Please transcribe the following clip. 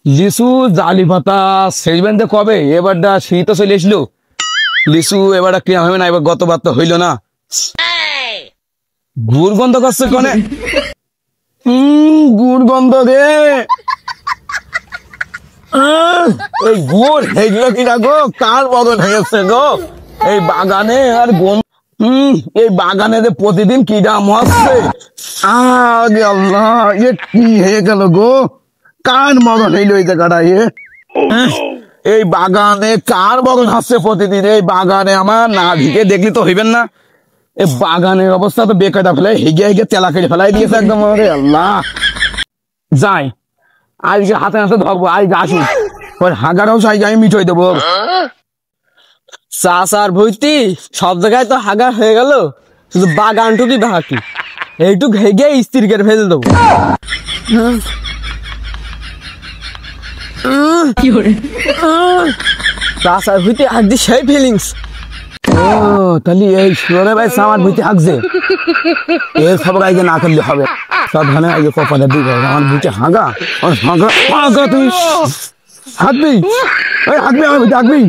লিচু জালি পাতা শেষ বেঁধে কবে? এবারটা শীত চলে এসলো, লিচু এবারটা কেনা হবে না, এবার গতবার তো হইল না। গুড় গন্ধ করছে কনে? গুড় গন্ধ রে। এই গুড় এইগুলো কি গো? কার বদল হয়েছে গো এই বাগানে? আর এই বাগানে যে প্রতিদিন কি দাম হচ্ছে। আল্লাহ, এ কি হয়ে গেল গো? কার মদন হইল এই জায়গাটা? এই বাগানে কার মদন হচ্ছে প্রতিদিন? এই বাগানে আমার না ঢুকে দেখলি তো হইবেন না। এই বাগানের অবস্থা তো বেকায়দা ফেলে, হেগে হেগে তেলা কেটে ফেলাই দিয়েছে একদম। আরে আল্লাহ, যাই আজকে হাতে হাতে ধরবো। আজকে আসুন, হাগারাও চাই, আমি মিঠই দেবো। চাষার ভর্তি সব জায়গায় তো হাগার হয়ে গেল, শুধু বাগানটুকুই বাকি। এইটুক হেগে স্ত্রী করে ফেলে দেবো। চাষার ভর্তি একদিন সেই ফিলিংস। ও তাহলে এই সুরে ভাই আমার ভুইতে হাঁকছে, এর খবর আজকে না করলে হবে। সব ধরনের আজকে কপালে দিকে আমার ভুইতে হাঁকা, হাঁকা হাঁকা। তুই হাঁকবি, ওই হাঁকবি, আমার ভুইতে হাঁকবি।